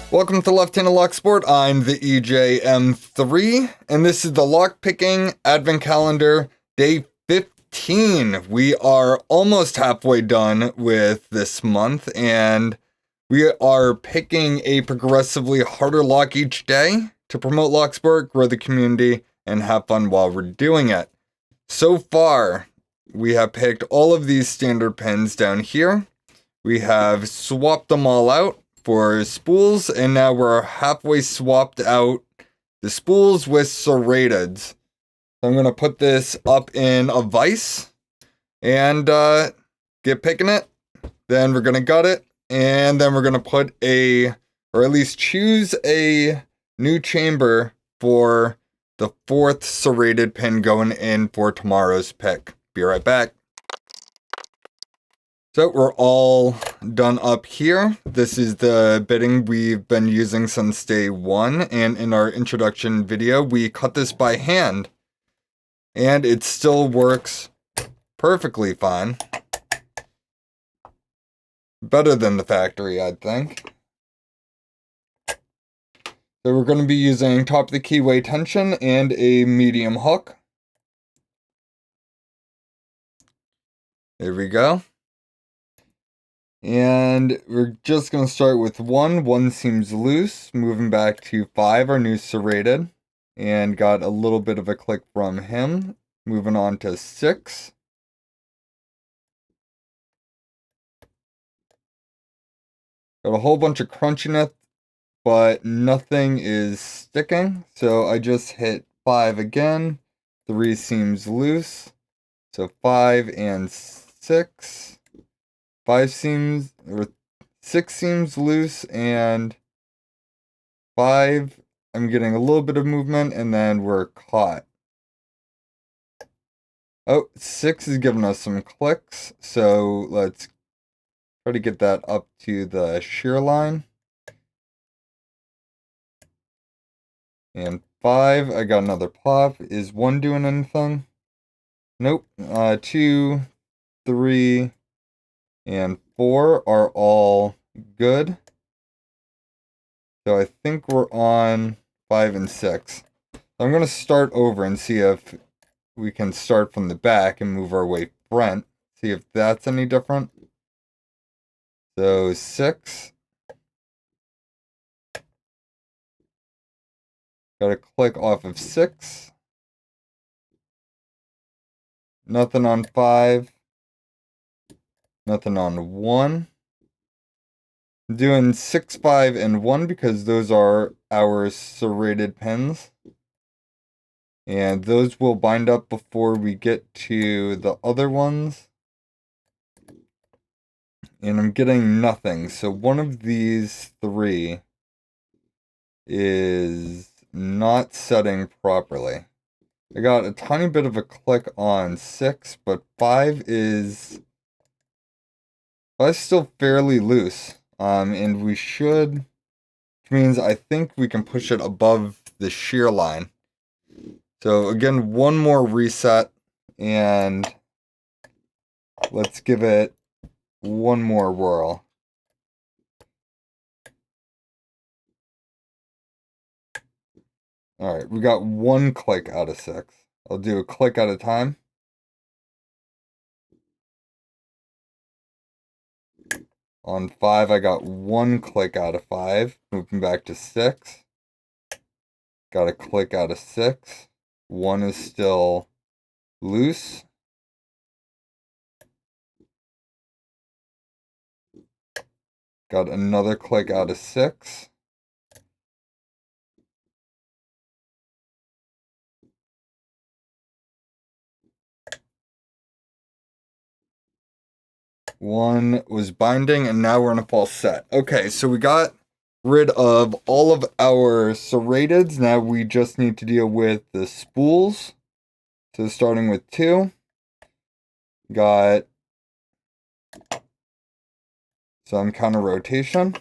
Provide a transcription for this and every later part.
Welcome to Left-Handed Lock Sport. I'm the EJM3, and this is the Lockpicking Advent Calendar Day 15. We are almost halfway done with this month, and we are picking a progressively harder lock each day to promote lock sport, grow the community, and have fun while we're doing it. So far, we have picked all of these standard pins down here. We have swapped them all out for spools, and now we're halfway swapped out the spools with serrated. So I'm going to put this up in a vise and get picking it. Then we're going to gut it, and then we're going to put or at least choose a new chamber for the fourth serrated pin going in for tomorrow's pick. Be right back. So we're all done up here. This is the bitting we've been using since day one, and in our introduction video, we cut this by hand, and it still works perfectly fine. Better than the factory, I'd think. So we're going to be using top of the keyway tension and a medium hook. There we go. And we're just going to start with 1. 1 seems loose. Moving back to 5, our new serrated. And got a little bit of a click from him. Moving on to 6. Got a whole bunch of crunchiness, but nothing is sticking. So I just hit 5 again. 3 seems loose. So 5 and 6. 5 seems, or 6 seems loose, and 5, I'm getting a little bit of movement, and then we're caught. Oh, 6 is giving us some clicks, so let's try to get that up to the shear line. And 5, I got another plop. Is 1 doing anything? Nope. 2, 3, and 4 are all good. So I think we're on 5 and 6. I'm going to start over and see if we can start from the back and move our way front. See if that's any different. So 6. Got to click off of 6. Nothing on 5. Nothing on 1. I'm doing 6, 5, and 1 because those are our serrated pins. And those will bind up before we get to the other ones. And I'm getting nothing. So one of these 3 is not setting properly. I got a tiny bit of a click on 6, but 5 is still fairly loose. And we should, which means I think we can push it above the shear line. So again, one more reset, and let's give it one more whirl. Alright, we got 1 click out of 6. I'll do a click at a time. On 5, I got 1 click out of 5. Moving back to 6. Got a click out of 6. 1 is still loose. Got another click out of 6. One was binding, and now we're in a false set. Okay, so we got rid of all of our serrateds. Now we just need to deal with the spools. So starting with 2. Got some counter rotation.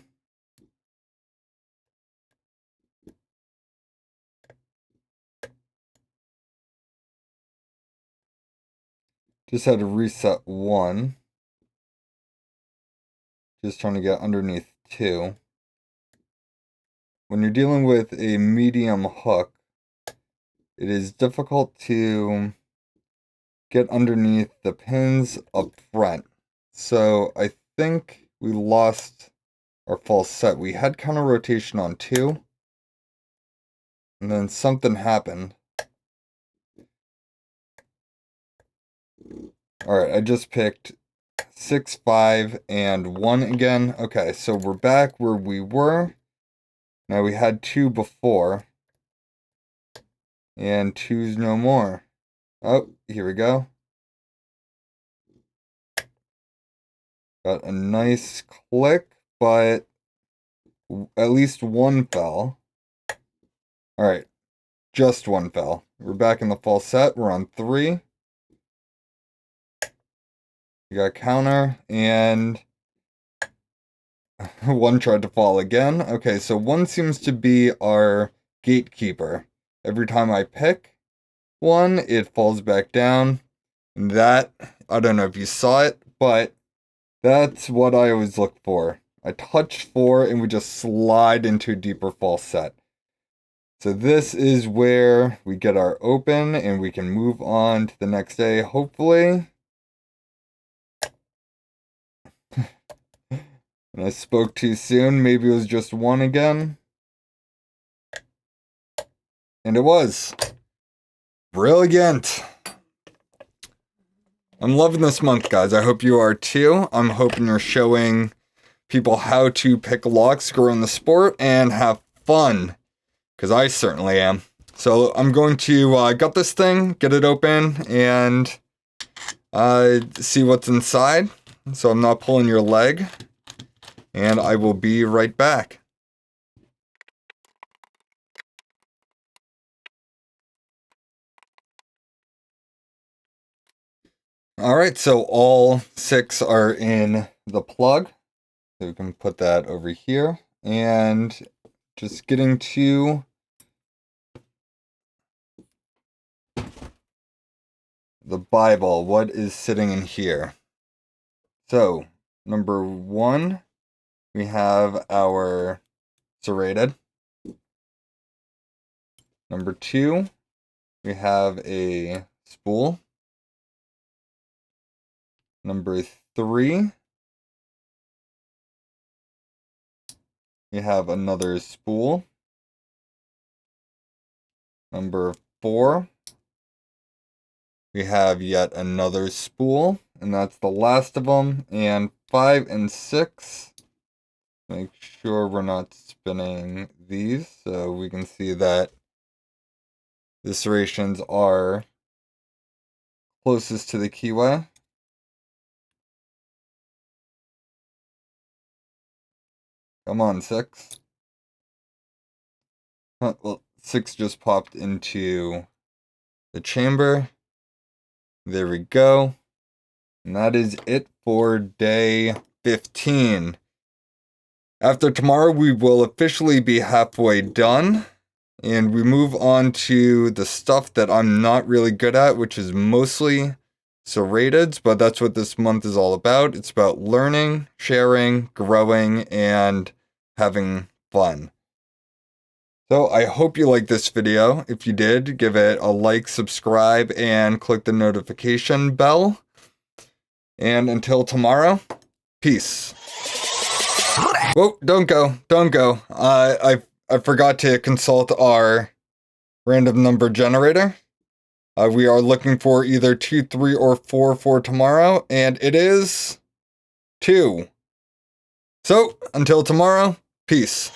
Just had to reset 1. Just trying to get underneath 2. when you're dealing with a medium hook, it is difficult to get underneath the pins up front. So I think we lost our false set. We had counter rotation on 2, and then something happened. Alright, I just picked 6, 5, and 1 again. Okay, so we're back where we were. Now we had 2 before. And 2's no more. Oh, here we go. Got a nice click, but at least 1 fell. Alright, just 1 fell. We're back in the false set. We're on 3. We got counter, and 1 tried to fall again. Okay, so 1 seems to be our gatekeeper. Every time I pick 1, it falls back down. And that, I don't know if you saw it, but that's what I always look for. I touch 4 and we just slide into a deeper false set. So this is where we get our open and we can move on to the next day, hopefully. And I spoke too soon. Maybe it was just 1 again. And it was. Brilliant. I'm loving this month, guys. I hope you are too. I'm hoping you're showing people how to pick locks, grow in the sport, and have fun. Because I certainly am. So I'm going to gut this thing, get it open, and see what's inside. So I'm not pulling your leg. And I will be right back. Alright, so all 6 are in the plug. So we can put that over here. And just getting to the Bible. What is sitting in here? So, number 1, we have our serrated. Number 2, we have a spool. Number 3, we have another spool. Number 4, we have yet another spool, and that's the last of them. And 5 and 6, make sure we're not spinning these, so we can see that the serrations are closest to the keyway. Come on, 6. Well, 6 just popped into the chamber. There we go. And that is it for day 15. After tomorrow, we will officially be halfway done. And we move on to the stuff that I'm not really good at, which is mostly serrated, but that's what this month is all about. It's about learning, sharing, growing, and having fun. So I hope you liked this video. If you did, give it a like, subscribe, and click the notification bell. And until tomorrow, peace. Whoa, don't go. I forgot to consult our random number generator. We are looking for either 2, 3, or 4 for tomorrow, and it is 2. So, until tomorrow, peace.